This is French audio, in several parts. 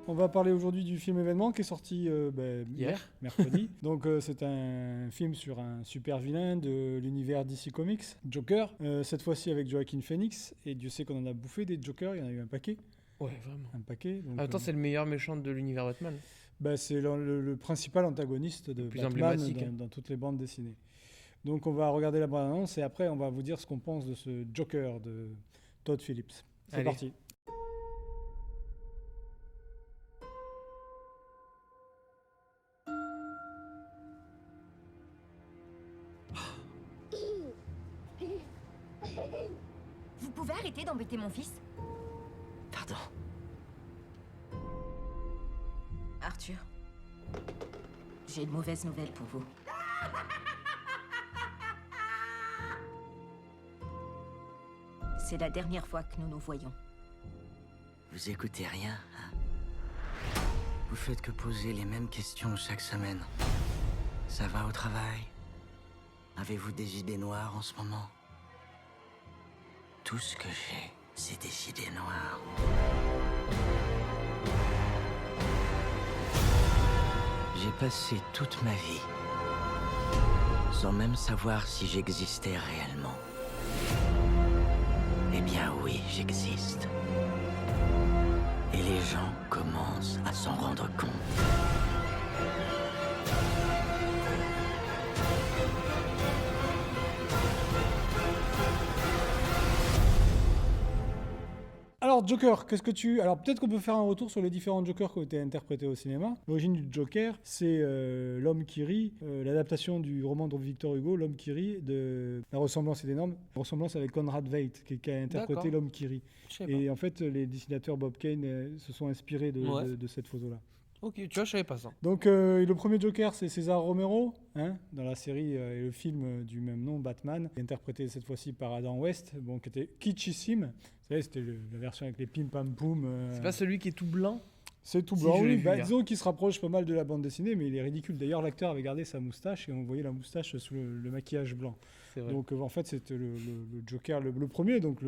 On va parler aujourd'hui du film événement qui est sorti Hier. mercredi. Donc c'est un film sur un super vilain de l'univers DC Comics, Joker. Cette fois-ci avec Joaquin Phoenix. Et Dieu sait qu'on en a bouffé des Jokers, il y en a eu un paquet. Ouais, vraiment. Un paquet. Donc, En même temps, c'est le meilleur méchant de l'univers Batman. c'est le principal antagoniste de Le plus Batman emblématique. dans toutes les bandes dessinées. Donc on va regarder la bande-annonce et après on va vous dire ce qu'on pense de ce Joker de Todd Phillips. C'est Allez. parti. Vous pouvez arrêter d'embêter mon fils? Pardon. Arthur, j'ai une mauvaise nouvelle pour vous. C'est la dernière fois que nous nous voyons. Vous écoutez rien, hein? Vous faites que poser les mêmes questions chaque semaine. Ça va au travail? Avez-vous des idées noires en ce moment? Tout ce que j'ai, c'est des idées noires. J'ai passé toute ma vie sans même savoir si j'existais réellement. Eh bien oui, j'existe. Et les gens commencent à s'en rendre compte. Alors Joker, qu'est-ce que tu... Alors peut-être qu'on peut faire un retour sur les différents Jokers qui ont été interprétés au cinéma. L'origine du Joker, c'est L'Homme qui rit, l'adaptation du roman de Victor Hugo, L'Homme qui rit, de... La ressemblance est énorme, la ressemblance avec Conrad Veidt, qui a interprété D'accord. L'Homme qui rit. Je sais pas. Et en fait, les dessinateurs Bob Kane se sont inspirés Ouais. de cette photo-là. Ok, tu vois, je savais pas ça. Donc le premier Joker, c'est César Romero, hein, dans la série et le film du même nom, Batman, interprété cette fois-ci par Adam West, bon, qui était kitschissime. Vous savez, c'était la version avec les pim pam poum. C'est pas celui qui est tout blanc? C'est tout Si, blanc, je l'ai oui. vu Bah, hier. disons qu'il se rapproche pas mal de la bande dessinée, mais il est ridicule. D'ailleurs, l'acteur avait gardé sa moustache et on voyait la moustache sous le maquillage blanc. C'est vrai. Donc en fait, c'était le Joker, le premier, donc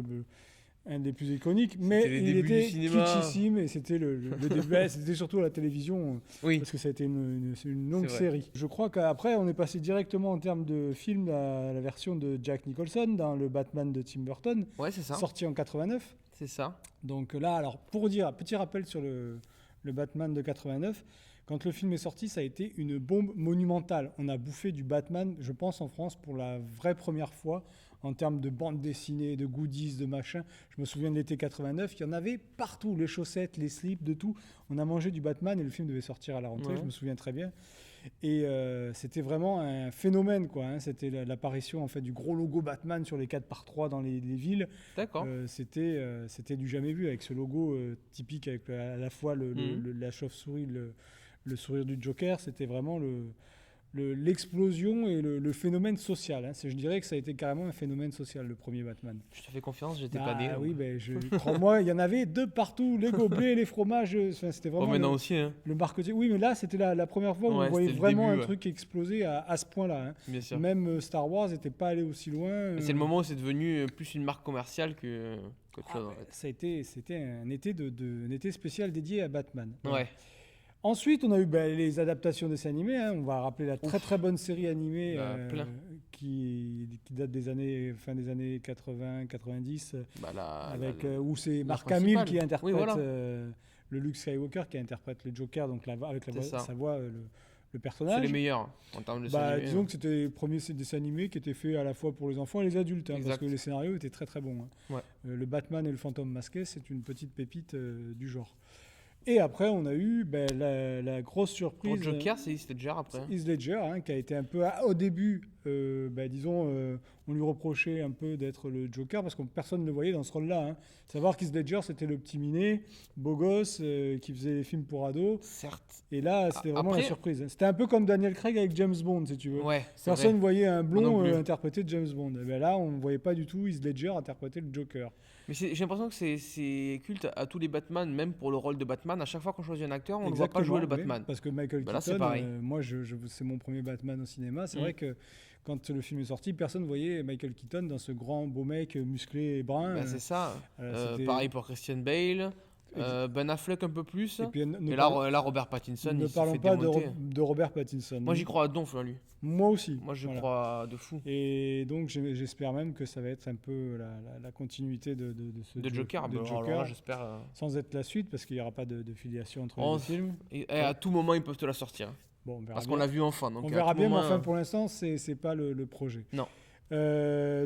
un des plus iconiques, mais les il débuts était du cinéma. kitschissime et c'était le début. Ouais, c'était surtout à la télévision. Oui. Parce que ça a été une longue C'est vrai. série. Je crois qu'après, on est passé directement en termes de film à la version de Jack Nicholson dans le Batman de Tim Burton, Ouais, c'est ça. sorti en 89. C'est ça. Donc là, alors pour dire, petit rappel sur le Batman de 89, quand le film est sorti, ça a été une bombe monumentale. On a bouffé du Batman, je pense, en France pour la vraie première fois en termes de bande dessinée, de goodies, de machin. Je me souviens de l'été 89, il y en avait partout, les chaussettes, les slips, de tout. On a mangé du Batman et le film devait sortir à la rentrée, Ouais. je me souviens très bien. Et c'était vraiment un phénomène, quoi. Hein. C'était l'apparition en fait du gros logo Batman sur les 4x3 dans les villes. D'accord. C'était du jamais vu avec ce logo typique avec à la fois la chauve-souris, le sourire du Joker. C'était vraiment l'explosion et le phénomène social. Hein. Je dirais que ça a été carrément un phénomène social, le premier Batman. Je te fais confiance, j'étais pas né. Oui, crois-moi, il y en avait de partout, les gobelets, les fromages. Enfin, c'était Bon, vraiment maintenant aussi, hein. le marketing. Oui, mais là, c'était la première fois où Ouais, on voyait c'était le vraiment début, un ouais. truc exploser à ce point-là. Hein. Bien sûr. Même Star Wars n'était pas allé aussi loin. C'est le moment où c'est devenu plus une marque commerciale qu'autre chose, en fait. C'était un été spécial dédié à Batman. Ouais. Ensuite, on a eu les adaptations dessins animés. Hein. On va rappeler la très très bonne série animée Plein. qui date fin des années 80, 90, Bah, où c'est la Mark Hamill principale. qui interprète Oui, voilà. le Luke Skywalker, qui interprète le Joker, donc avec C'est ça. sa voix, le c'est personnage. les meilleurs en termes de dessin animé, Disons hein. que c'était les premiers dessins animés qui étaient faits à la fois pour les enfants et les adultes, hein, parce Exact. que les scénarios étaient très très bons. Hein. Ouais. Le Batman et le fantôme masqué, c'est une petite pépite du genre. Et après, on a eu la grosse surprise. Pour Joker, c'était déjà après. Heath Ledger, hein, qui a été un peu au début, disons, on lui reprochait un peu d'être le Joker parce que personne ne le voyait dans ce rôle-là. Hein. Savoir qu'Heath Ledger, c'était le petit minet, beau gosse, qui faisait des films pour ados. Certes. Et là, c'était vraiment Après- la surprise. C'était un peu comme Daniel Craig avec James Bond, si tu veux. Ouais, c'est Personne ne vrai. voyait un Moi non blond plus. interpréter James Bond. Et ben là, on ne voyait pas du tout Heath Ledger interpréter le Joker. Mais j'ai l'impression que c'est culte à tous les Batman, même pour le rôle de Batman. À chaque fois qu'on choisit un acteur, on ne voit pas jouer le oui, Batman. parce que Michael Bah là, c'est Keaton, pareil. moi, c'est mon premier Batman au cinéma. C'est Mm. vrai que quand le film est sorti, personne ne voyait Michael Keaton dans ce grand beau mec musclé et brun. Bah, c'est ça. c'était- Pareil pour Christian Bale. Ben Affleck un peu plus. Et puis, Et là, Robert Pattinson, ne il se parlons fait pas démonter. de Robert Pattinson. Moi, j'y crois à donf, là, lui. Moi aussi. Moi, je Voilà. crois de fou. Et donc j'espère même que ça va être un peu la continuité de ce De Joker, de bah, alors Joker, là, j'espère. sans être la suite parce qu'il n'y aura pas de filiation entre Oh, les deux films. Et à tout moment, ils peuvent te la sortir. Bon, on verra Parce bien. qu'on l'a vu enfin. Donc On à verra tout bien, mais moment, enfin pour l'instant c'est pas le projet. Non.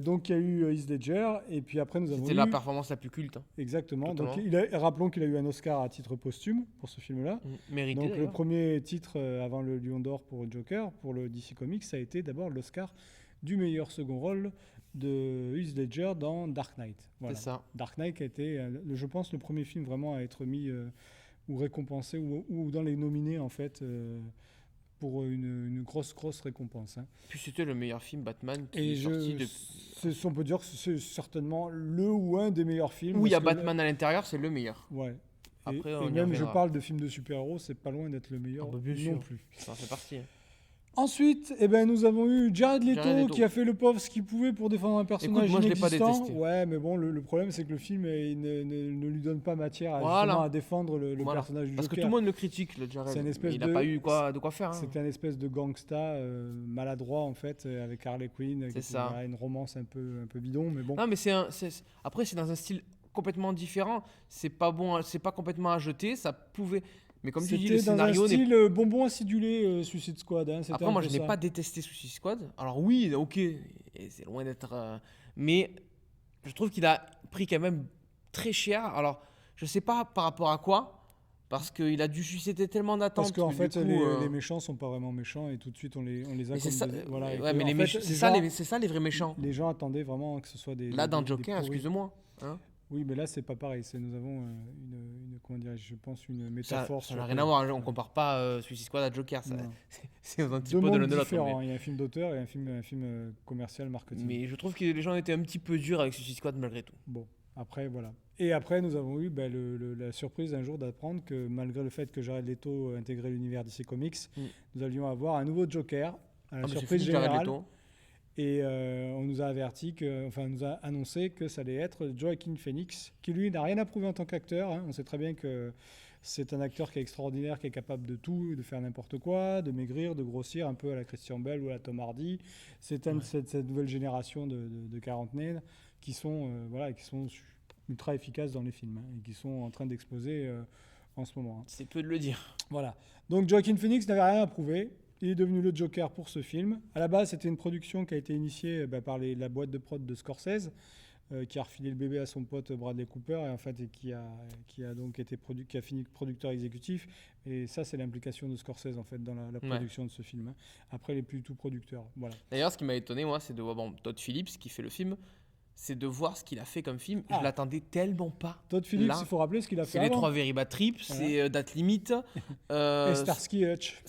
Donc il y a eu Heath Ledger et puis après nous avons C'était eu la performance la plus culte. Hein. exactement. Donc Totalement. rappelons qu'il a eu un Oscar à titre posthume pour ce film-là. Mérité. Donc le d'ailleurs. premier titre avant le Lion d'Or pour Joker, pour le DC Comics, ça a été d'abord l'Oscar du meilleur second rôle de Heath Ledger dans Dark Knight. Voilà. C'est ça. Dark Knight a été, je pense, le premier film vraiment à être mis ou récompensé ou dans les nominés en fait pour une grosse récompense. Hein. Puis c'était le meilleur film Batman qui Et est sorti de. on peut dire que c'est certainement le ou un des meilleurs films. Où il y a parce que Batman à l'intérieur, c'est le meilleur. Ouais. Après, et on y même je reviendra. parle de films de super-héros, c'est pas loin d'être le meilleur Ah bah, bien non sûr. plus. Ça en fait partie. Ensuite, nous avons eu Jared Leto, Jared Leto. qui a fait le pauvre ce qu'il pouvait pour défendre un personnage Écoute, moi, je l'ai pas inexistant. détesté. Ouais, mais bon, le problème c'est que le film il ne lui donne pas matière à, Voilà. justement à défendre le Voilà. personnage du Parce que Joker. tout le monde le critique, le Jared. C'est une espèce Mais il n'a de- pas eu de quoi faire. Hein. C'était un espèce de gangsta maladroit en fait, avec Harley Quinn. C'est qui était, ça. voilà, une romance un peu bidon, mais bon. Non, mais après, c'est dans un style complètement différent. C'est pas bon, c'est pas complètement à jeter. Ça pouvait. Mais comme tu dis, le C'était dans un scénario n'est. style bonbon acidulé Suicide Squad. Hein, c'était Après, un moi, peu je n'ai ça. pas détesté Suicide Squad. Alors oui, ok, et c'est loin d'être. Mais je trouve qu'il a pris quand même très cher. Alors, je sais pas par rapport à quoi, parce qu'il a dû susciter tellement d'attentes. Parce qu'en que fait, du coup, les méchants sont pas vraiment méchants et tout de suite on les a Mais comme c'est ça. voilà, et Ouais, que, mais en les fait, méchants, les c'est ça, gens- c'est ça les vrais méchants. Les gens attendaient vraiment que ce soit des. Là, dans des Joker, pourris. excuse-moi. Hein, Oui, mais là, c'est pas pareil. Nous avons comment dirais-je pense, une métaphore. ça n'a rien à voir. On compare pas Suicide Squad à Joker. Ça, Non. c'est aux Deux antipodes de mondes l'un de l'autre. différents. Il y a un film d'auteur et un film commercial marketing. Mais je trouve que les gens étaient un petit peu durs avec Suicide Squad malgré tout. Bon, après, voilà. Et après, nous avons eu la surprise un jour d'apprendre que malgré le fait que Jared Leto intégrait l'univers DC Comics, nous allions avoir un nouveau Joker à la Ah, mais c'est surprise fini, Jared générale. Leto. Et on nous a on nous a annoncé que ça allait être Joaquin Phoenix, qui lui n'a rien à prouver en tant qu'acteur. Hein. On sait très bien que c'est un acteur qui est extraordinaire, qui est capable de tout, de faire n'importe quoi, de maigrir, de grossir, un peu à la Christian Bale ou à la Tom Hardy. C'est cette nouvelle génération de quarantenaires qui sont ultra efficaces dans les films hein, et qui sont en train d'exploser en ce moment. Hein. C'est peu de le dire. Voilà. Donc Joaquin Phoenix n'avait rien à prouver. Il est devenu le Joker pour ce film. À la base, c'était une production qui a été initiée par la boîte de prod de Scorsese, qui a refilé le bébé à son pote Bradley Cooper et en fait qui a donc été qui a fini producteur exécutif. Et ça, c'est l'implication de Scorsese en fait dans la production de ce film. Hein. Après, il est plus du tout producteur. Voilà. D'ailleurs, ce qui m'a étonné, moi, c'est de voir Todd Phillips qui fait le film. C'est de voir ce qu'il a fait comme film. Ah. Je l'attendais tellement pas. Todd Phillips, Là, il faut rappeler ce qu'il a fait C'est les avant. 3 Very Bad Trip, c'est Date Limit. Et Starsky Hutch.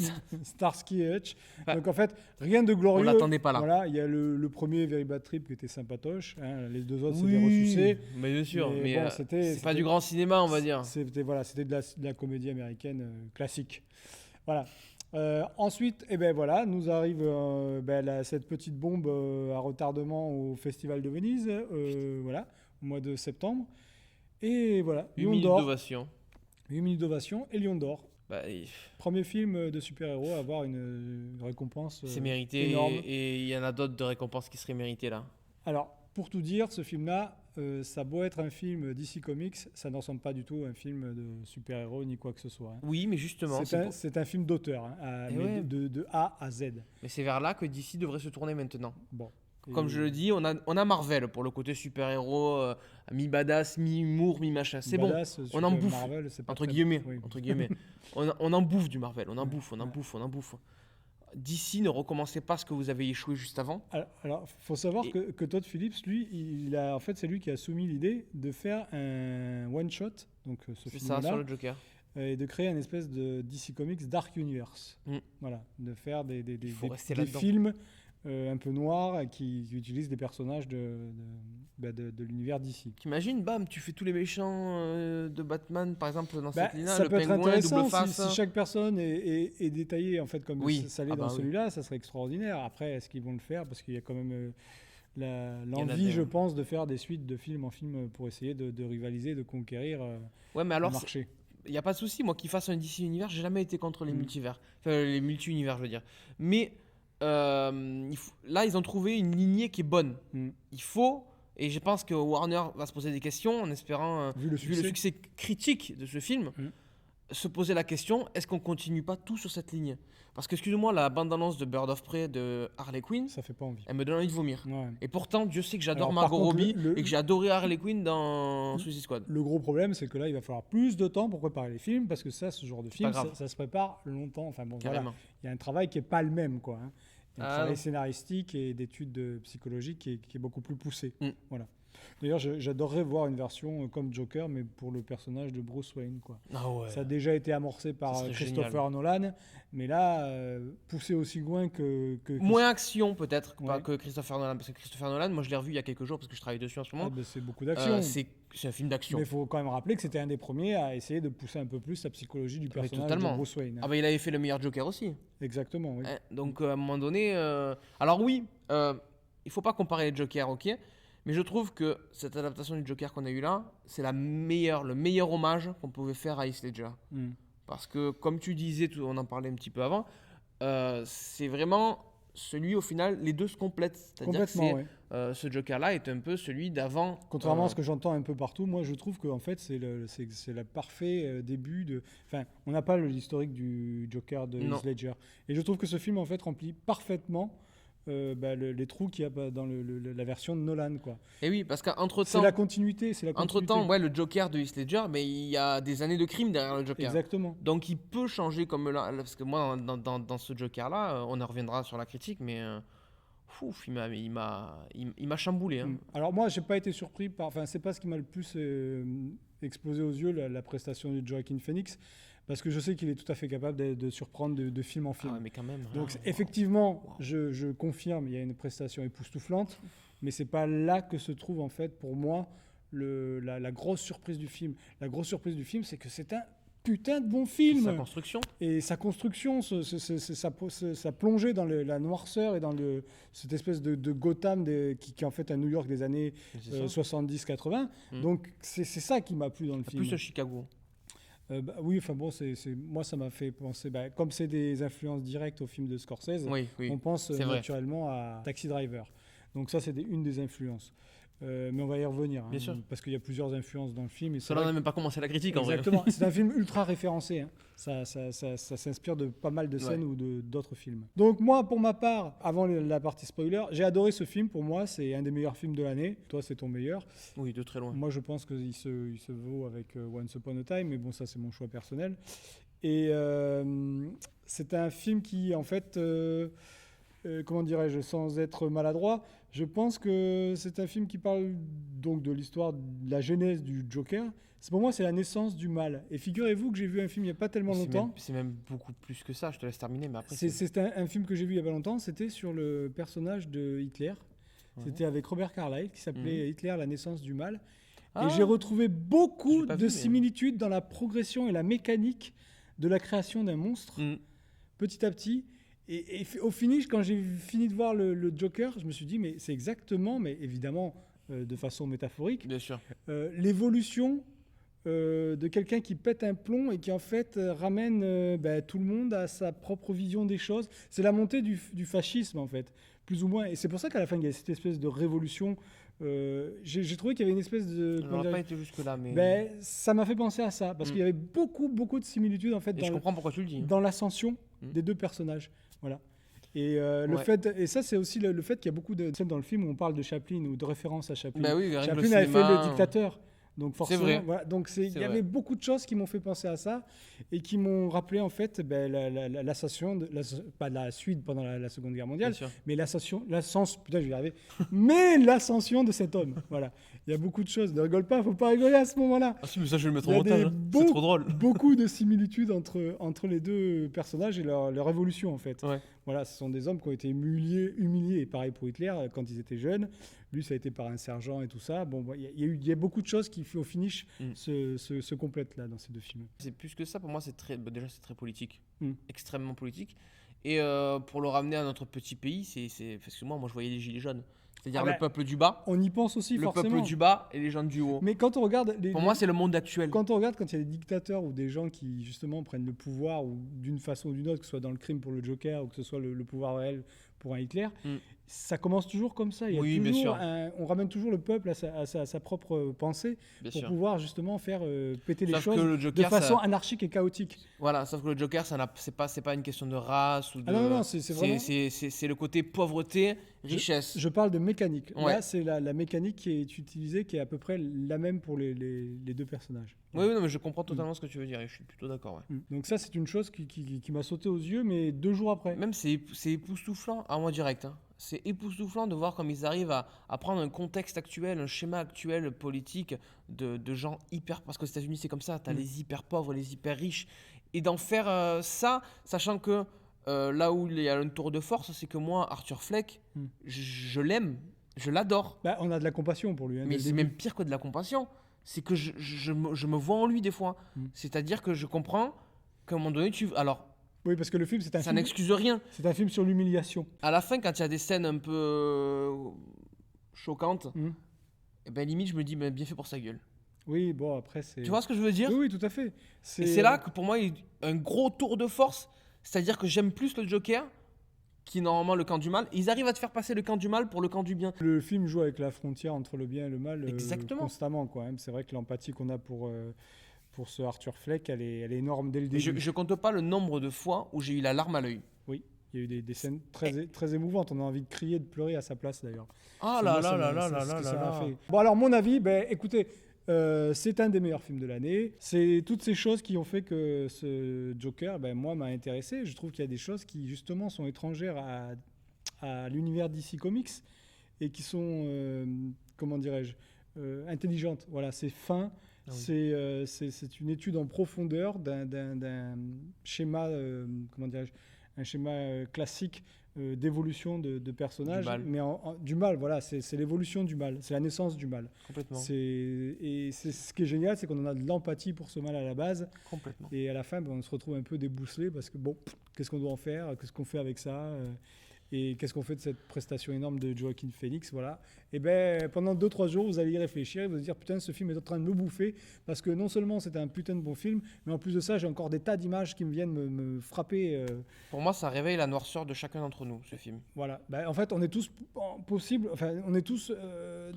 Starsky Hutch. Bah, Donc en fait, rien de glorieux. on l'attendait pas là. Voilà, il y a le premier Very Bad Trip qui était sympatoche. Hein. Les deux autres, c'est Oui, des ressucés. mais bien sûr. Mais Mais bon, c'est c'était pas du grand cinéma, on va dire. C'était de la comédie américaine classique. Voilà. Ensuite, nous arrive cette petite bombe à retardement au Festival de Venise, au mois de septembre. Et voilà, 8 Lion minutes d'or, d'ovation. 8 minutes d'ovation et Lion d'or. Bah, Premier film de super-héros à avoir une récompense c'est mérité. énorme. Et il y en a d'autres de récompenses qui seraient méritées là. Alors, pour tout dire, ce film-là, ça a beau être un film DC Comics, ça n'en ressemble pas du tout à un film de super-héros ni quoi que ce soit. Hein. Oui, mais justement, C'est un film d'auteur, hein, Eh mais ouais. de A à Z. mais c'est vers là que DC devrait se tourner maintenant. Bon. Comme je le dis, on a Marvel pour le côté super-héros, mi-badass, mi-humour, mi-machin. C'est bon, Badass, on en bouffe. Marvel, c'est pas entre très- guillemets. oui. Entre guillemets. on en bouffe du Marvel, on en bouffe. DC, ne recommencez pas ce que vous avez échoué juste avant. Alors, faut savoir Et- que Todd Phillips, lui, en fait, c'est lui qui a soumis l'idée de faire un one-shot, donc ce C'est ça, sur film-là, le Joker. et de créer une espèce de DC Comics Dark Universe. Mm. Voilà, de faire des faut rester des là-dedans. films un peu noirs qui utilisent des personnages de l'univers DC. T'imagines, bam, tu fais tous les méchants de Batman, par exemple, dans Bah, cette ligne-là, ça le peut être pingouin, intéressant double face. si chaque personne est détaillée en fait comme Oui. ça l'est Ah dans bah oui. celui-là, ça serait extraordinaire. Après, est-ce qu'ils vont le faire parce qu'il y a quand même l'envie, des- je pense, de faire des suites de film en film pour essayer de rivaliser, de conquérir Ouais, mais le alors, marché. il n'y a pas de souci. Moi, qu'ils fassent un DC univers, j'ai jamais été contre les Mm. multivers. Enfin, les multi-univers, je veux dire. Mais là, ils ont trouvé une lignée qui est bonne. Mm. Il faut, et je pense que Warner va se poser des questions en espérant, Vu le vu le succès. succès critique de ce film, Mm. se poser la question, est-ce qu'on continue pas tout sur cette ligne? Parce que, excusez-moi, la bande-annonce de Bird of Prey de Harley Quinn, Ça fait pas envie. elle me donne envie de vomir. Ouais. Et pourtant, Dieu sait que j'adore Alors, par Margot contre, Robbie le- et que j'ai adoré Harley Quinn dans Suicide Squad. Le gros problème, c'est que là, il va falloir plus de temps pour préparer les films, parce que ça, ce genre de film, pas grave. ça se prépare longtemps. Enfin bon, voilà. Carrément. Il y a un travail qui est pas le même, quoi. Hein. Il y a un Ah, travail non. scénaristique et d'études psychologiques qui est beaucoup plus poussé. Mm. Voilà. D'ailleurs, j'adorerais voir une version comme Joker, mais pour le personnage de Bruce Wayne, quoi. Ah ouais. Ça a déjà été amorcé par Ça serait Christopher génial. Nolan, mais là, poussé aussi loin que Moins action peut-être Ouais. que Christopher Nolan. Parce que Christopher Nolan, moi je l'ai revu il y a quelques jours parce que je travaille dessus en ce Ah, moment. ben, c'est beaucoup d'action. C'est un film d'action. Mais il faut quand même rappeler que c'était un des premiers à essayer de pousser un peu plus la psychologie du Ah, mais personnage totalement. de Bruce Wayne. Ah bah il avait fait le meilleur Joker aussi. Exactement, oui. Hein. Donc à un moment donné... Alors oui, il faut pas comparer les Jokers, ok. Mais je trouve que cette adaptation du Joker qu'on a eu là, c'est le meilleur hommage qu'on pouvait faire à Heath Ledger. Mm. Parce que comme tu disais, on en parlait un petit peu avant, c'est vraiment celui au final, les deux se complètent. C'est-à-dire que Complètement, oui. ce Joker-là est un peu celui d'avant. Contrairement à ce que j'entends un peu partout, moi je trouve que en fait c'est le parfait début de. Enfin, on n'a pas l'historique du Joker de Non. Heath Ledger, et je trouve que ce film en fait remplit parfaitement les trous qu'il y a dans la version de Nolan, quoi. Et oui, parce C'est qu'entre-temps, la continuité, c'est la continuité. entre-temps, ouais, le Joker de Heath Ledger, mais il y a des années de crime derrière le Joker. Exactement. Donc il peut changer comme là, parce que moi dans ce Joker-là, on en reviendra sur la critique, mais il m'a chamboulé. Hein. Mm. Alors moi, j'ai pas été surpris par. Enfin, c'est pas ce qui m'a le plus explosé aux yeux, la prestation de Joaquin Phoenix, parce que je sais qu'il est tout à fait capable de surprendre de film en Ah film. ouais, mais quand même. Donc wow. effectivement, Wow. je confirme, il y a une prestation époustouflante, mais c'est pas là que se trouve en fait pour moi la grosse surprise du film. La grosse surprise du film, c'est que c'est un putain de bon film. Sa construction. Et sa construction, sa plongée dans la noirceur et dans cette espèce de Gotham qui est en fait un New York des années C'est ça. 70-80. Mm. Donc c'est ça qui m'a plu dans le film. Plus à Chicago. Oui, enfin bon, moi ça m'a fait penser, comme c'est des influences directes au film de Scorsese, Oui, oui. on pense c'est vrai. naturellement à Taxi Driver. Donc ça, c'est une des influences. Mais on va y revenir, Bien sûr. parce qu'il y a plusieurs influences dans le film. Et c'est Cela vrai n'a même pas commencé la critique en vrai. Exactement. C'est un film ultra référencé. Hein. Ça s'inspire de pas mal de scènes Ouais. ou d'autres films. Donc moi, pour ma part, avant la partie spoiler, j'ai adoré ce film. Pour moi, c'est un des meilleurs films de l'année. Toi, c'est ton meilleur. Oui, de très loin. Moi, je pense qu'il se vaut avec Once Upon a Time, mais bon, ça, c'est mon choix personnel. Et c'est un film qui, en fait, comment dirais-je, sans être maladroit, je pense que c'est un film qui parle donc de l'histoire, de la genèse du Joker. Pour moi, c'est la naissance du mal. Et figurez-vous que j'ai vu un film il n'y a pas tellement C'est longtemps. c'est même beaucoup plus que ça. Je te laisse terminer, mais après. C'est un film que j'ai vu il n'y a pas longtemps. C'était sur le personnage de Hitler. Ouais. C'était avec Robert Carlyle qui s'appelait Mhm. Hitler, la naissance du mal. Ah, Et j'ai retrouvé beaucoup J'ai pas de vu, mais- similitudes dans la progression et la mécanique de la création d'un monstre, mm. petit à petit. Et au finish, quand j'ai fini de voir le Joker, je me suis dit, mais c'est exactement, mais évidemment de façon métaphorique, Bien sûr. l'évolution de quelqu'un qui pète un plomb et qui en fait ramène tout le monde à sa propre vision des choses. C'est la montée du fascisme en fait, plus ou moins. Et c'est pour ça qu'à la fin, il y a cette espèce de révolution. J'ai trouvé qu'il y avait une espèce de... On n'aurait pas été jusque-là, mais. ça m'a fait penser à ça, parce Mm. qu'il y avait beaucoup, beaucoup de similitudes en fait Et je comprends pourquoi tu le dis. dans l'ascension Mm. des deux personnages. Voilà. Et, et ça, c'est aussi le fait qu'il y a beaucoup de scènes dans le film où on parle de Chaplin ou de références à Chaplin. Bah oui, rien que le Chaplin avait fait cinéma, le dictateur. Donc forcément, vrai. voilà. Donc il y C'est avait vrai. beaucoup de choses qui m'ont fait penser à ça et qui m'ont rappelé en fait l'ascension, pas la suite pendant la Seconde Guerre mondiale, Bien sûr. mais putain, je vais y arriver. Mais l'ascension de cet homme. Voilà. Il y a beaucoup de choses. Ne rigole pas, faut pas rigoler à ce moment-là. Ah si, mais ça, je vais le mettre Il y au a montage. des hein. C'est trop drôle. beaucoup de similitudes entre les deux personnages et leur évolution en fait. Ouais. Voilà, ce sont des hommes qui ont été humiliés, et pareil pour Hitler quand ils étaient jeunes. Lui, ça a été par un sergent et tout ça. Bon, il y a beaucoup de choses qui, au finish, Mm. se complètent là dans ces deux films. C'est plus que ça, pour moi, déjà c'est très politique, Mm. extrêmement politique. Et pour le ramener à notre petit pays, parce que moi je voyais les gilets jaunes. C'est-à-dire Ah le bah, peuple du bas, On y pense aussi le forcément. peuple du bas et les gens du haut. Mais quand on regarde Pour moi, c'est le monde actuel. quand on regarde quand il y a des dictateurs ou des gens qui justement prennent le pouvoir ou d'une façon ou d'une autre, que ce soit dans le crime pour le Joker ou que ce soit le pouvoir réel pour un Hitler, Mm. ça commence toujours comme ça. Il y a Oui, bien toujours sûr. on ramène toujours le peuple à sa propre pensée Bien pour sûr. pouvoir justement faire péter les Sauf choses que le de Joker, façon ça- anarchique et chaotique. Voilà, sauf que le Joker, c'est pas une question de race ou de. Ah non, non, c'est vraiment- c'est le côté pauvreté, richesse. Je parle de mécanique. Ouais. Là, c'est la mécanique qui est utilisée, qui est à peu près la même pour les deux personnages. Oui, oui, non, mais je comprends totalement ce que tu veux dire et je suis plutôt d'accord. Ouais. Donc ça, c'est une chose qui m'a sauté aux yeux, mais 2 jours après. Même c'est époustouflant, à moi direct. Hein. C'est époustouflant de voir comme ils arrivent à prendre un contexte actuel, un schéma actuel politique de gens hyper. Parce qu'aux États-Unis, c'est comme ça. Tu as les hyper pauvres, les hyper riches. Et d'en faire ça, sachant que là où il y a une tour de force, c'est que moi, Arthur Fleck, je l'aime, je l'adore. Bah, on a de la compassion pour lui. Hein, Mais dès le c'est début. même pire que de la compassion. C'est que je me vois en lui des fois. C'est-à-dire que je comprends qu'à un moment donné, alors, Oui, parce que le film, ça n'excuse rien. c'est un film sur l'humiliation. À la fin, quand il y a des scènes un peu choquantes, Mm. eh ben, limite, je me dis, ben, bien fait pour sa gueule. Oui, bon, après, c'est... Tu vois ce que je veux dire? Oui, oui, tout à fait. Et c'est là que pour moi, il y a un gros tour de force. C'est-à-dire que j'aime plus le Joker, qui est normalement le camp du mal. Ils arrivent à te faire passer le camp du mal pour le camp du bien. Le film joue avec la frontière entre le bien et le mal Exactement. constamment, quoi. Hein. C'est vrai que l'empathie qu'on a pour ce Arthur Fleck, elle est énorme dès le Et début. je compte pas le nombre de fois où j'ai eu la larme à l'œil. Oui, il y a eu des scènes très émouvantes. On a envie de crier, de pleurer à sa place, d'ailleurs. Ah C'est là moi, là ça là m'a- là c'est là ce que là ça là m'a là. fait. Bon, alors, mon avis, ben, écoutez, c'est un des meilleurs films de l'année. C'est toutes ces choses qui ont fait que ce Joker, ben, moi, m'a intéressé. Je trouve qu'il y a des choses qui, justement, sont étrangères à l'univers DC Comics et qui sont, comment dirais-je, intelligentes. Voilà, c'est fin. Ah oui. C'est une étude en profondeur d'un schéma, comment dirais-je, un schéma classique d'évolution de personnages, Du mal. mais du mal, voilà, c'est l'évolution du mal, c'est la naissance du mal. Complètement. Et c'est ce qui est génial, c'est qu'on en a de l'empathie pour ce mal à la base, Complètement. et à la fin, ben, on se retrouve un peu débousselé parce que bon, qu'est-ce qu'on doit en faire, qu'est-ce qu'on fait avec ça, et qu'est-ce qu'on fait de cette prestation énorme de Joaquin Phoenix, voilà. Et ben pendant 2-3 jours, vous allez y réfléchir, et vous allez dire putain, ce film est en train de me bouffer parce que non seulement c'est un putain de bon film, mais en plus de ça, j'ai encore des tas d'images qui me viennent me frapper. Pour moi, ça réveille la noirceur de chacun d'entre nous, ce film. Voilà. Ben, en fait, on est tous on est tous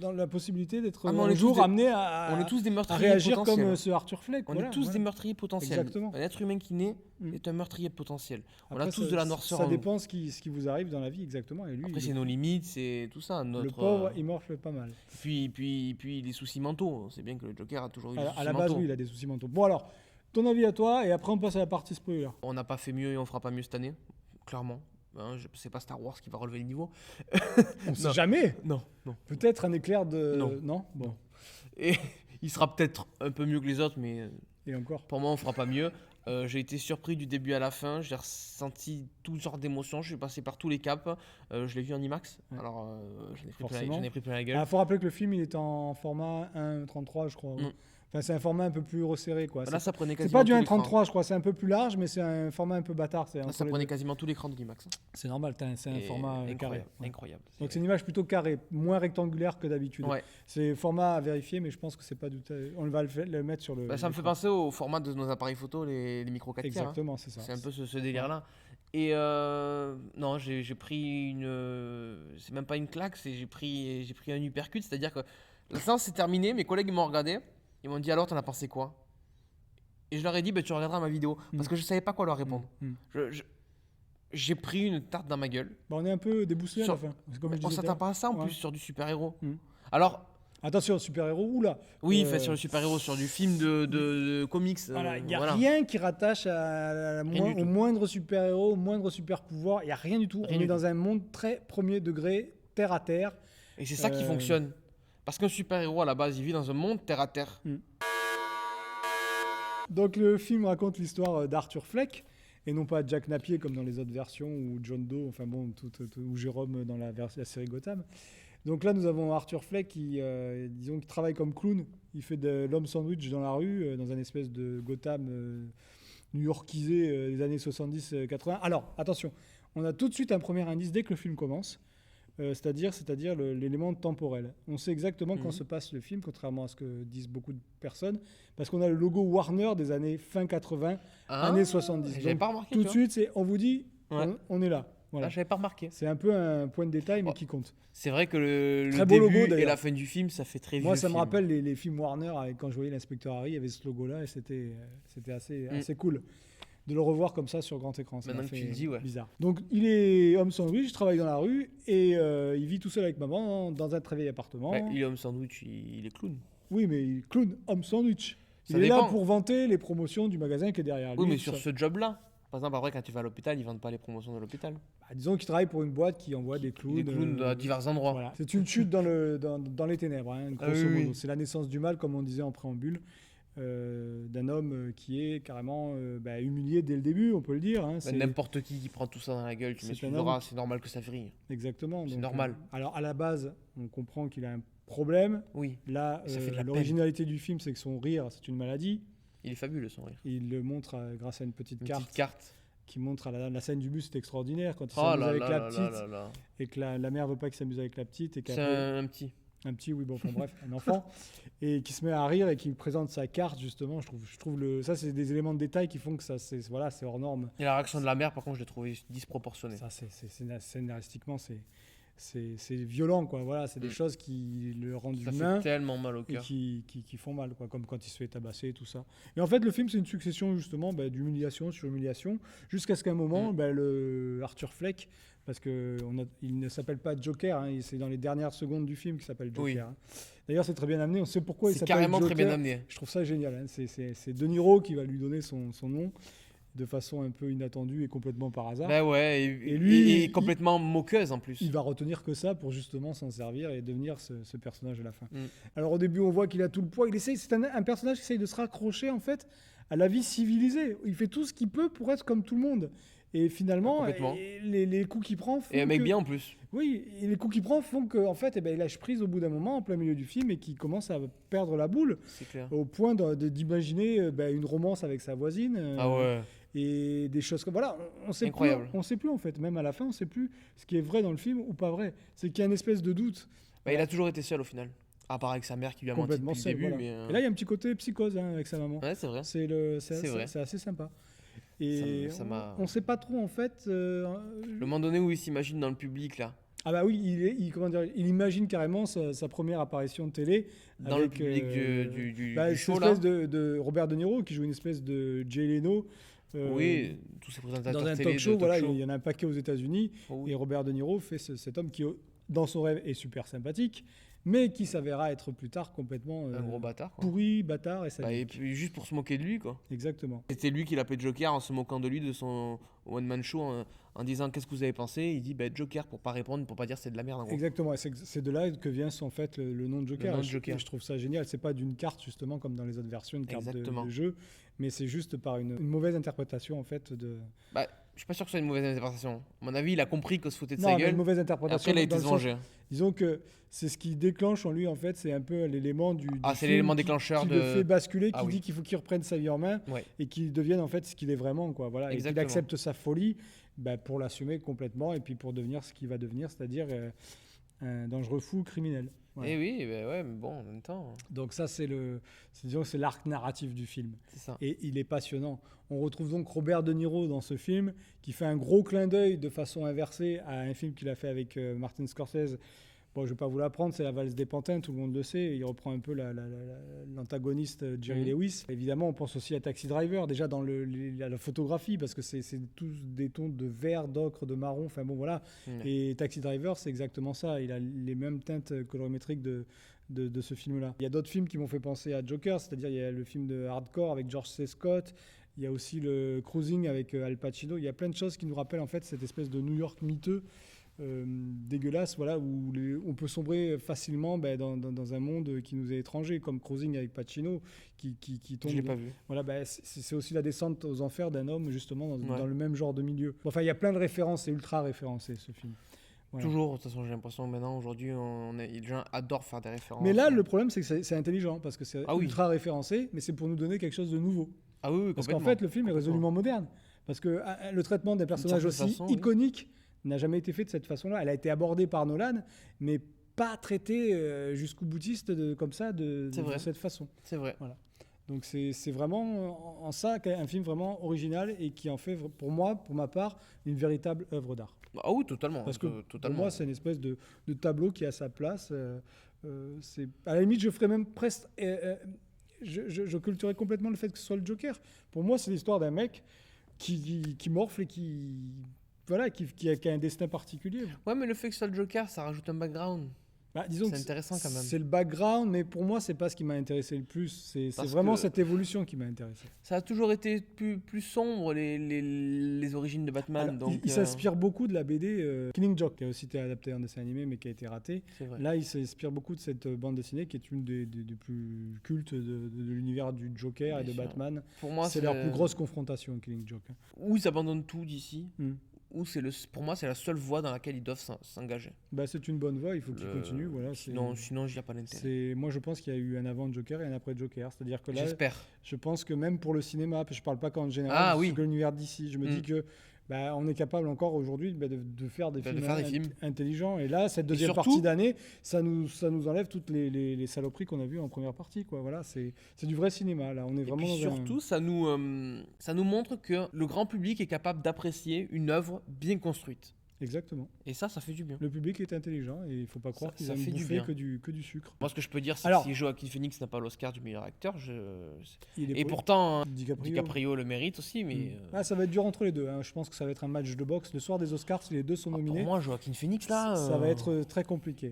dans la possibilité d'être Ah, mais on un est jour tous des- amenés On est tous des à meurtriers réagir potentiels. comme ce Arthur Fleck. On voilà, est tous voilà. des meurtriers potentiels. Exactement. Un être humain qui naît Mm. est un meurtrier potentiel. On Après, a tous ça- de la noirceur Ça en nous. dépend ce qui vous arrive dans la vie, exactement. Et lui, Après, il- c'est nos limites, c'est tout ça. Notre, le pauvre, il morfle pas mal. puis les soucis mentaux. C'est bien que le Joker a toujours eu des À soucis la base, mentaux. oui, il a des soucis mentaux. Bon, alors, ton avis à toi, et après, on passe à la partie spoiler. On n'a pas fait mieux et on fera pas mieux cette année, clairement. Hein, c'est pas Star Wars qui va relever le niveau. On sait Non. jamais. Non, non. Peut-être un éclair de. Non. Bon. Et il sera peut-être un peu mieux que les autres, mais Et encore. pour moi, on fera pas mieux. J'ai été surpris du début à la fin. J'ai ressenti toutes sortes d'émotions. Je suis passé par tous les caps. Je l'ai vu en IMAX. Ouais. Alors, Forcément. j'en ai pris plein la Il gueule. faut rappeler que le film, il est en format 1.33, je crois. Mm. Enfin, c'est un format un peu plus resserré, quoi. Là, ça prenait C'est quasiment pas du tout l'écran. 1.33, je crois. C'est un peu plus large, mais c'est un format un peu bâtard. C'est Là, entre ça les prenait deux. quasiment tout l'écran de l'IMAX. C'est normal, c'est un Et format carré. incroyable. Ouais. Incroyable. Donc c'est une image plutôt carrée, moins rectangulaire que d'habitude. Ouais. C'est format à vérifier, mais je pense que c'est pas du tout. On va le mettre sur le. Bah, ça me fait l'écran. penser au format de nos appareils photo, les micro 4 tiers. Hein. Exactement, c'est ça. C'est un peu ce délire-là. Et non, j'ai pris une. C'est même pas une claque, j'ai pris un uppercut. C'est-à-dire que la séance s'est terminée, mes collègues ils m'ont regardé, ils m'ont dit alors, t'en as pensé quoi? Et je leur ai dit, bah, tu regarderas ma vidéo. Parce que je savais pas quoi leur répondre. Mm. J'ai pris une tarte dans ma gueule. Bah, on est un peu déboussolé à Sur- la fin. C'est comme je On disais tout à s'attend l'heure. pas à ça en Ouais. plus sur du super-héros. Mm. Alors, Attention, super-héros, oula. oui, Euh, sur le super-héros, sur du film de comics. Voilà, il n'y a voilà. rien qui rattache Rien du au tout. moindre super-héros, au moindre super-pouvoir. Il n'y a rien du tout. Rien on du est dans un monde très premier degré, terre à terre. Et c'est ça qui Euh, fonctionne. Parce qu'un super-héros, à la base, il vit dans un monde terre à terre. Donc le film raconte l'histoire d'Arthur Fleck et non pas Jack Napier comme dans les autres versions ou John Doe, enfin bon, ou Jérôme dans la série Gotham. Donc là, nous avons Arthur Fleck qui, disons, qui travaille comme clown. Il fait de l'homme sandwich dans la rue, dans un espèce de Gotham new-yorkisé des années 70-80. Alors, attention, on a tout de suite un premier indice dès que le film commence. c'est-à-dire l'élément temporel. On sait exactement quand Mhm. se passe le film, contrairement à ce que disent beaucoup de personnes, parce qu'on a le logo Warner des années fin 80, années 70. J'avais Donc, pas remarqué. tout tu de vois. suite, on vous dit, Ouais. on est là. Voilà. Ah, j'avais pas remarqué. C'est un peu un point de détail, mais Oh. qui compte. C'est vrai que le Très beau début logo, et d'ailleurs. la fin du film, ça fait très Moi, vieux ça me film. rappelle les films Warner, quand je voyais l'inspecteur Harry, il y avait ce logo-là, et c'était assez cool de le revoir comme ça sur grand écran. Ça Maintenant m'a que fait tu le dis, ouais. bizarre. Donc, il est homme sandwich, travaille dans la rue, et il vit tout seul avec maman dans un très vieil appartement. Ouais, il est homme sandwich, il est clown. Oui, mais il clown, homme sandwich. Ça Il est là dépend. pour vanter les promotions du magasin qui est derrière lui. Oui, mais tout sur ça. ce job-là. Par exemple, après, quand tu vas à l'hôpital, ils vendent pas les promotions de l'hôpital. Bah, disons qu'il travaille pour une boîte qui envoie des clowns. Des clowns à divers endroits. Voilà. C'est une chute dans les ténèbres, hein, grosso Ah oui, modo. oui. C'est la naissance du mal, comme on disait en préambule, d'un homme qui est carrément humilié dès le début, on peut le dire. Hein. Bah, C'est- n'importe qui prend tout ça dans la gueule, tu C'est m'excuseras, c'est normal que ça vrille. Exactement. C'est Donc, normal. Alors, à la base, on comprend qu'il a un problème. Oui, Là, Ça fait de la l'originalité du film, c'est que son rire, c'est une maladie. il est fabuleux son rire. Il le montre grâce à une petite Une carte petite carte. qui montre à la scène du bus, c'est extraordinaire. Quand il Oh s'amuse là avec là la là petite là là là. et que la mère veut pas qu'il s'amuse avec la petite et C'est qu'après un petit. un petit, oui, bon, enfin, bref, un enfant, et qui se met à rire et qui présente sa carte, justement. Je trouve ça, c'est des éléments de détail qui font que ça, c'est hors norme. Et la réaction de la mère, par contre, je l'ai trouvé disproportionnée. Ça, scénaristiquement, c'est violent, quoi. Voilà, c'est des Mm. choses qui le rendent Ça humain fait tellement mal au et cœur. qui font mal, quoi, comme quand il se fait tabasser et tout ça. Et en fait, le film, c'est une succession, justement, d'humiliation sur humiliation, jusqu'à ce qu'à un moment, le Arthur Fleck, parce qu'il ne s'appelle pas Joker, hein, c'est dans les dernières secondes du film qu'il s'appelle Joker. Oui. Hein. D'ailleurs, c'est très bien amené, on sait pourquoi il C'est s'appelle carrément Joker. très bien amené. Je trouve ça génial. Hein. C'est De Niro qui va lui donner son nom de façon un peu inattendue et complètement par hasard. Bah ouais, Et lui, et complètement moqueuse en plus. Il va retenir que ça pour justement s'en servir et devenir ce personnage à la fin. Mm. Alors au début, on voit qu'il a tout le poids. C'est un personnage qui essaye de se raccrocher en fait à la vie civilisée. Il fait tout ce qu'il peut pour être comme tout le monde. Et finalement, Complètement. les coups qu'il prend font Et un mec que- bien en plus. Oui, et les coups qu'il prend font que en fait, il lâche prise au bout d'un moment, en plein milieu du film, et qu'il commence à perdre la boule, C'est clair. au point d'imaginer une romance avec sa voisine. Ah ouais. Et des choses comme voilà, on sait Incroyable. plus, on sait plus en fait, même à la fin, on sait plus ce qui est vrai dans le film ou pas vrai. C'est qu'il y a une espèce de doute. Bah, il a toujours été seul au final. À part avec sa mère qui lui a menti Complètement depuis le seul. début. Voilà. Mais, Et là, il y a un petit côté psychose hein, avec sa maman. ouais, c'est vrai. C'est vrai. assez sympa. Et Ça m'a- on sait pas trop en fait. Le moment donné où il s'imagine dans le public là. Ah bah oui, il imagine carrément sa première apparition de télé Dans avec, le public du cette show là. espèce de Robert De Niro qui joue une espèce de Jay Leno. Oui, tous ces présentateurs Dans un télé talk show, de voilà, talk show. il y en a un paquet aux États-Unis. Oh oui. Et Robert De Niro fait cet homme qui, dans son rêve, est super sympathique, mais qui s'avérera être plus tard complètement Un gros bâtard. Quoi. pourri, bâtard et Bah, sadique. et puis juste pour se moquer de lui quoi. Exactement. C'était lui qui l'appelait Joker en se moquant de lui de son one man show en disant qu'est-ce que vous avez pensé. Il dit bah, Joker pour pas répondre, pour pas dire c'est de la merde en gros. Exactement. Et c'est de là que vient en fait le nom de Joker. Le nom de Et Joker. je trouve ça génial. C'est pas d'une carte justement comme dans les autres versions, une carte Exactement. de jeu, mais c'est juste par une mauvaise interprétation en fait de. Bah, je suis pas sûr que ce soit une mauvaise interprétation. À mon avis, il a compris qu'on se foutait de Non, sa mais gueule. une mauvaise Et interprétation. après, il a dans été le sens- vengé. Disons que c'est ce qui déclenche en lui en fait, c'est un peu l'élément du. Ah, du c'est film l'élément qui- déclencheur qui de. le fait basculer, Ah qui oui. dit qu'il faut qu'il reprenne sa vie en main. Ouais. Et qu'il devienne en fait ce qu'il est vraiment, quoi. Voilà, et qu'il Exactement. accepte sa folie pour l'assumer complètement et puis pour devenir ce qu'il va devenir, c'est-à-dire un dangereux fou criminel. Voilà. Eh oui, bah ouais, mais bon, en même temps, Donc ça, disons, c'est l'arc narratif du film. c'est ça. Et il est passionnant. On retrouve donc Robert De Niro dans ce film qui fait un gros clin d'œil de façon inversée à un film qu'il a fait avec Martin Scorsese. Bon, je ne vais pas vous l'apprendre, c'est La valse des pantins, tout le monde le sait. Il reprend un peu l'antagoniste Jerry Mhm. Lewis. Évidemment, on pense aussi à Taxi Driver, déjà dans la photographie, parce que c'est tous des tons de vert, d'ocre, de marron, enfin bon, voilà. Ouais. Et Taxi Driver, c'est exactement ça. Il a les mêmes teintes colorimétriques de ce film-là. Il y a d'autres films qui m'ont fait penser à Joker, c'est-à-dire il y a le film de Hardcore avec George C. Scott, il y a aussi le Cruising avec Al Pacino. Il y a plein de choses qui nous rappellent en fait cette espèce de New York miteux, dégueulasse, voilà, où on peut sombrer facilement dans un monde qui nous est étranger, comme Cruising avec Pacino, qui tombe. Je l'ai pas vu. Voilà, c'est aussi la descente aux enfers d'un homme justement Ouais. dans le même genre de milieu. Bon, enfin, il y a plein de références, c'est ultra référencé ce film. Voilà. Toujours, de toute façon, j'ai l'impression que maintenant, aujourd'hui, les gens adorent faire des références. Mais là, le problème, c'est que c'est intelligent parce que c'est Ah oui. ultra référencé, mais c'est pour nous donner quelque chose de nouveau. Ah oui, oui, Parce qu'en complètement. fait, le film est résolument moderne. Parce que le traitement d'un personnage aussi certaine façon, oui. iconique n'a jamais été fait de cette façon-là. Elle a été abordée par Nolan, mais pas traitée jusqu'au boutiste comme ça, de cette façon. C'est vrai. Voilà. Donc c'est vraiment en ça un film vraiment original et qui en fait, pour moi, pour ma part, une véritable œuvre d'art. Ah oui, totalement. Parce que totalement. pour moi, c'est une espèce de tableau qui a sa place. À la limite, je ferais même presque... je culturais complètement le fait que ce soit le Joker. Pour moi, c'est l'histoire d'un mec qui morfle et qui a un destin particulier. Ouais, mais le fait que ce soit le Joker, ça rajoute un background. Disons c'est intéressant quand même. C'est le background, mais pour moi, c'est pas ce qui m'a intéressé le plus. C'est vraiment cette évolution qui m'a intéressé. Ça a toujours été plus sombre, les origines de Batman. Alors, donc, il s'inspire beaucoup de la BD Killing Joke, qui a aussi été adaptée en dessin animé, mais qui a été raté. C'est vrai. Là, il s'inspire beaucoup de cette bande dessinée, qui est une des plus cultes de l'univers du Joker Bien et de sûr. Batman. Pour moi, c'est leur plus grosse confrontation, Killing Joke. Où ils abandonnent tout d'ici. Mm. Où pour moi, c'est la seule voie dans laquelle ils doivent s'engager. C'est une bonne voie, il faut qu'ils continuent. Voilà, sinon, j'y a pas d'intérêt. Moi, je pense qu'il y a eu un avant Joker et un après Joker. C'est-à-dire que là, j'espère. Je pense que même pour le cinéma, je parle pas qu'en général, que l'univers d'ici, je me dis que on est capable encore aujourd'hui de faire des films intelligents. Et là, cette deuxième partie d'année, ça nous enlève toutes les saloperies qu'on a vues en première partie. Quoi. Voilà, c'est du vrai cinéma. Là, on est vraiment. Et puis surtout, ça nous montre que le grand public est capable d'apprécier une œuvre bien construite. Exactement. Et ça fait du bien. Le public est intelligent et il ne faut pas croire qu'ils aiment bouffer que du sucre. Moi, ce que je peux dire, c'est que si Joaquin Phoenix n'a pas l'Oscar du meilleur acteur, pourtant, DiCaprio le mérite aussi. Mais ça va être dur entre les deux. Hein. Je pense que ça va être un match de boxe. Le soir des Oscars, si les deux sont nominés. Pour moi, Joaquin Phoenix, là. Ça va être très compliqué.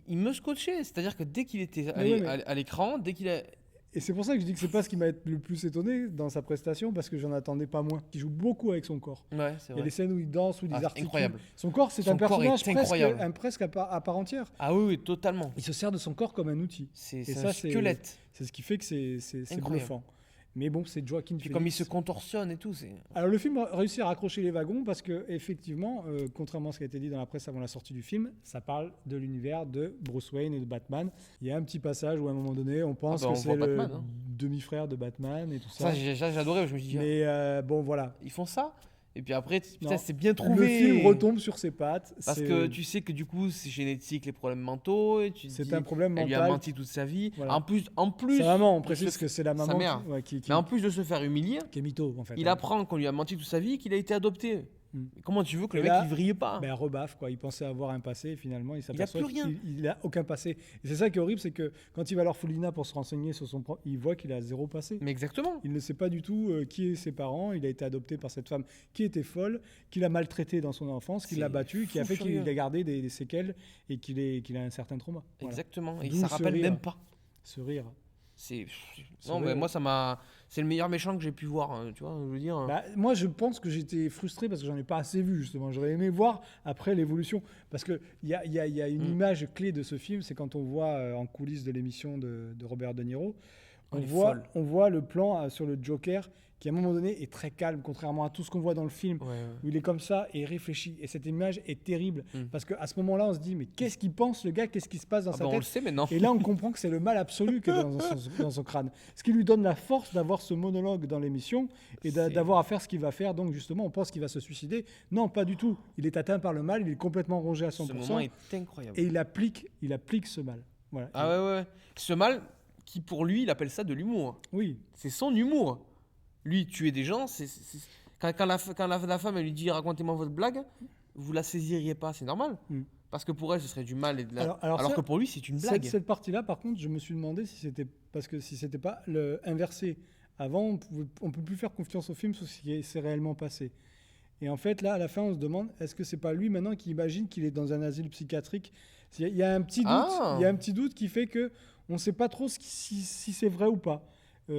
Il me scotchait. C'est-à-dire que dès qu'il était à l'écran, dès qu'il a. Et c'est pour ça que je dis que c'est pas ce qui m'a le plus étonné dans sa prestation, parce que j'en attendais pas moins. Il joue beaucoup avec son corps. Ouais, c'est vrai. Il y a des scènes où il danse, où il articule. Incroyable. Son corps, c'est un personnage presque à part entière. Ah oui, totalement. Il se sert de son corps comme un outil. C'est un squelette. C'est ce qui fait que c'est bluffant. Mais bon, c'est Joaquin Phoenix. Comme il se contorsionne et tout. Alors le film a réussi à raccrocher les wagons parce que effectivement, contrairement à ce qui a été dit dans la presse avant la sortie du film, ça parle de l'univers de Bruce Wayne et de Batman. Il y a un petit passage où à un moment donné, on pense que c'est le demi-frère de Batman et tout ça. Ça, j'adorais. Je me dis. Mais bon, voilà. Ils font ça. Et puis après, putain, c'est bien trouvé. Le film retombe sur ses pattes. Parce que tu sais que du coup, c'est génétique, les problèmes mentaux. C'est un problème mental. Elle lui a menti toute sa vie. Voilà. En plus. Sa maman, on précise que c'est la maman qui Mais en plus de se faire humilier, qui est mytho, en fait. Il apprend qu'on lui a menti toute sa vie, qu'il a été adopté. Comment tu veux que le mec il vrille pas? Rebaffe quoi. Il pensait avoir un passé et finalement il s'aperçoit qu'il n'a aucun passé. Et c'est ça qui est horrible, c'est que quand il va à l'orphelinat pour se renseigner sur son propre, il voit qu'il a zéro passé. Mais exactement. Il ne sait pas du tout qui est ses parents. Il a été adopté par cette femme qui était folle, qui l'a maltraité dans son enfance, qui l'a battu, qui a fait qu'il a gardé des séquelles et qu'il a un certain trauma. Exactement. Voilà. Et il s'en rappelle même pas. Ce rire. Mais moi c'est le meilleur méchant que j'ai pu voir, hein, tu vois, je veux dire. Moi je pense que j'étais frustré parce que j'en ai pas assez vu justement. J'aurais aimé voir après l'évolution parce que il y a une image clé de ce film, c'est quand on voit en coulisses de l'émission de Robert De Niro, on voit le plan sur le Joker qui à un moment donné est très calme, contrairement à tout ce qu'on voit dans le film, où il est comme ça et réfléchi. Et cette image est terrible, parce qu'à ce moment-là, on se dit, mais qu'est-ce qu'il pense, le gars? Qu'est-ce qui se passe dans sa tête? On le sait maintenant. Et là, on comprend que c'est le mal absolu qui est dans son crâne. Ce qui lui donne la force d'avoir ce monologue dans l'émission et d'avoir à faire ce qu'il va faire. Donc justement, on pense qu'il va se suicider. Non, pas du tout. Il est atteint par le mal, il est complètement rongé à 100%. Ce moment est incroyable. Et il applique ce mal. Voilà. Ah ouais. Ce mal, qui pour lui, il appelle ça de l'humour. Oui. C'est son humour. Lui, tuer des gens, quand la femme elle lui dit racontez-moi votre blague, vous la saisiriez pas, c'est normal. Parce que pour elle, ce serait du mal et de la... alors que pour lui, c'est une blague. Cette partie-là, par contre, je me suis demandé si c'était pas inversé. Avant, on peut plus faire confiance au film sur ce qui s'est réellement passé. Et en fait, là, à la fin, on se demande, est-ce que c'est pas lui maintenant qui imagine qu'il est dans un asile psychiatrique? Il y a un petit doute. Il y a un petit doute qui fait que on ne sait pas trop si c'est vrai ou pas.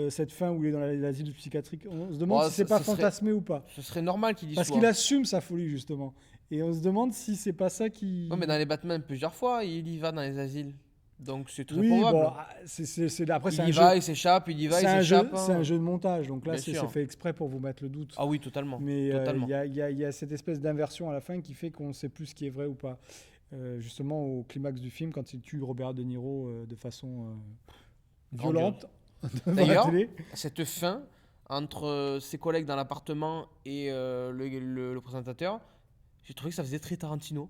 Cette fin où il est dans l'asile psychiatrique, on se demande si c'est pas fantasmé ou pas. Ce serait normal qu'il y soit. Parce qu'il assume sa folie justement, et on se demande si c'est pas ça qui. Non, mais dans les Batman plusieurs fois, il y va dans les asiles, donc c'est très probable. Après il y va, il s'échappe, il y va, il s'échappe. C'est un jeu de montage, donc là c'est fait exprès pour vous mettre le doute. Ah oui, totalement. Mais il y a cette espèce d'inversion à la fin qui fait qu'on ne sait plus ce qui est vrai ou pas. Justement au climax du film, quand il tue Robert De Niro de façon violente. D'ailleurs, cette fin entre ses collègues dans l'appartement et le présentateur, J'ai trouvé que ça faisait très Tarantino.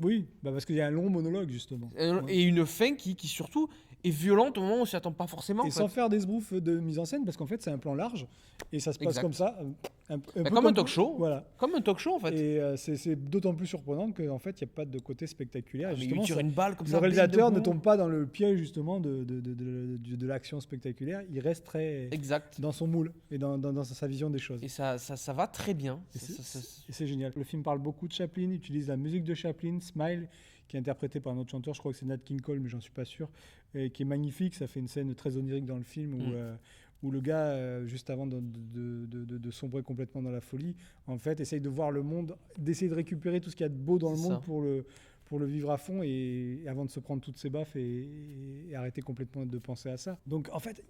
Oui, parce qu'il y a un long monologue, justement. Ouais. Et une fin qui surtout est violente au moment où on s'y attend pas forcément. Et en sans fait. faire des sbroufs de mise en scène, parce qu'en fait, c'est un plan large, et ça se passe Exact. comme ça. Un peu Comme un talk show. Voilà. Comme un talk show en fait. Et c'est d'autant plus surprenant qu'en fait, il n'y a pas de côté spectaculaire. Et Mais il justement, tire une balle comme le ça. réalisateur bing, ne de tombe pas dans le piège, justement, de l'action spectaculaire. Il reste très Exact. dans son moule et dans sa vision des choses. Et ça va très bien. Et c'est génial. Le film parle beaucoup de Chaplin, utilise la musique de Chaplin, Smile, qui est interprété par un autre chanteur, je crois que c'est Nat King Cole, mais j'en suis pas sûr, et qui est magnifique. Ça fait une scène très onirique dans le film où le gars, juste avant de sombrer complètement dans la folie, en fait, essaye de voir le monde, d'essayer de récupérer tout ce qu'il y a de beau dans le C'est monde ça. pour le vivre à fond et avant de se prendre toutes ses baffes et arrêter complètement de penser à ça. Donc en fait,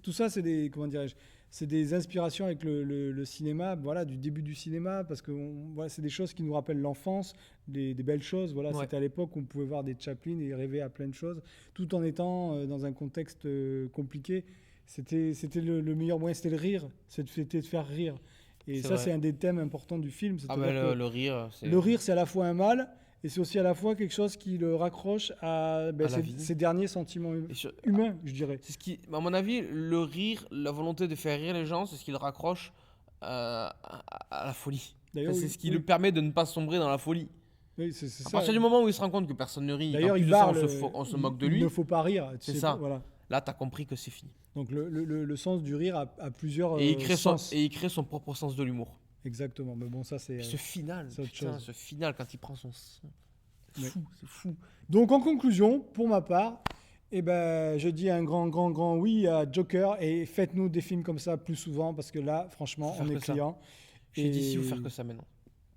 tout ça, c'est des, comment dirais-je, c'est des inspirations avec le cinéma, voilà, du début du cinéma, parce que voilà, c'est des choses qui nous rappellent l'enfance, des belles choses. Voilà, Ouais. c'était à l'époque où on pouvait voir des Chaplin et rêver à plein de choses, tout en étant dans un contexte compliqué. C'était le meilleur moyen, c'était le rire, c'était de faire rire. Et C'est ça, vrai. c'est un des thèmes importants du film. Ah c'est-à-dire bah, que le rire, c'est. le rire, c'est à la fois un mal, et c'est aussi à la fois quelque chose qui le raccroche à, À la vie. ses derniers sentiments Et sur- humains, je dirais. C'est ce qui, à mon avis, le rire, la volonté de faire rire les gens, c'est ce qui le raccroche à la folie. D'ailleurs, C'est oui, ce qui oui. le permet de ne pas sombrer dans la folie. Oui, c'est À ça. partir du moment où il se rend compte que personne ne rit, D'ailleurs, en plus il de ça, parle. on se moque de Il lui, ne faut pas rire. C'est ça. Voilà. là, t'as compris que c'est fini. Donc le sens du rire a plusieurs Et sens. il crée son propre sens de l'humour. Exactement. Mais bon, ça c'est. Puis ce final, c'est autre putain, chose. ce final, quand il prend son sang, c'est Ouais. fou, c'est fou. Donc en conclusion, pour ma part, je dis un grand oui à Joker et faites-nous des films comme ça plus souvent parce que là, franchement, Faut on faire est que ça. client. Je suis d'ici, il faut faire que ça maintenant.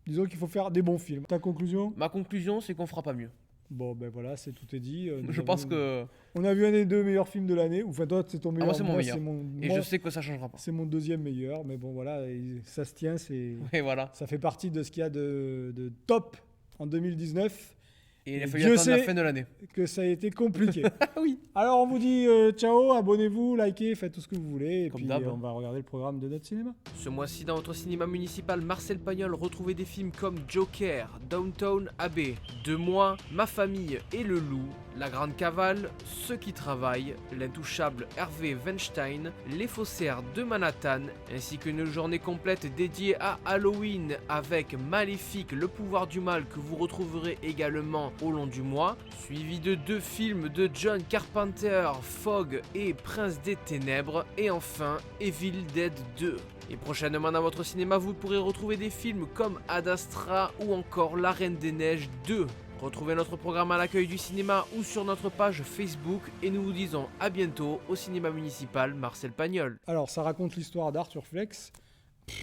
Disons qu'il faut faire des bons films. Ta conclusion? Ma conclusion, c'est qu'on fera pas mieux. Bon, ben voilà, c'est tout est dit. Je pense que. On a vu un des deux meilleurs films de l'année. Enfin, toi, c'est ton meilleur. moi, c'est mon Moi, meilleur. Et moi, je sais que ça changera pas. c'est mon deuxième meilleur. Mais bon, voilà, ça se tient. Et voilà. Ça fait partie de ce qu'il y a de top en 2019. Et il Et a fallu Dieu attendre la sait fin de l'année. que ça a été compliqué. Oui. Alors, on vous dit ciao, abonnez-vous, likez, faites tout ce que vous voulez. Et Comme puis, d'hab. on va regarder le programme de notre cinéma. Ce mois-ci, dans votre cinéma municipal Marcel Pagnol, retrouvez des films comme Joker, Downtown Abbey, De moi, Ma famille et le loup, La Grande Cavale, Ceux qui travaillent, L'intouchable Hervé Weinstein, Les faussaires de Manhattan, ainsi qu'une journée complète dédiée à Halloween avec Maléfique, le pouvoir du mal que vous retrouverez également au long du mois, suivi de 2 films de John Carpenter, Fog et Prince des Ténèbres, et enfin Evil Dead 2. Et prochainement dans votre cinéma, vous pourrez retrouver des films comme Ad Astra ou encore La Reine des Neiges 2. Retrouvez notre programme à l'accueil du cinéma ou sur notre page Facebook et nous vous disons à bientôt au cinéma municipal Marcel Pagnol. Alors, ça raconte l'histoire d'Arthur Flex.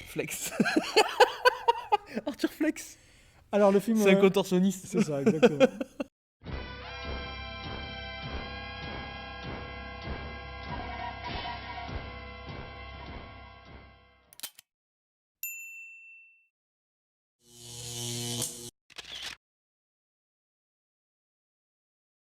Flex. Arthur Flex. Alors, le film. C'est un contorsionniste. C'est ça, exactement.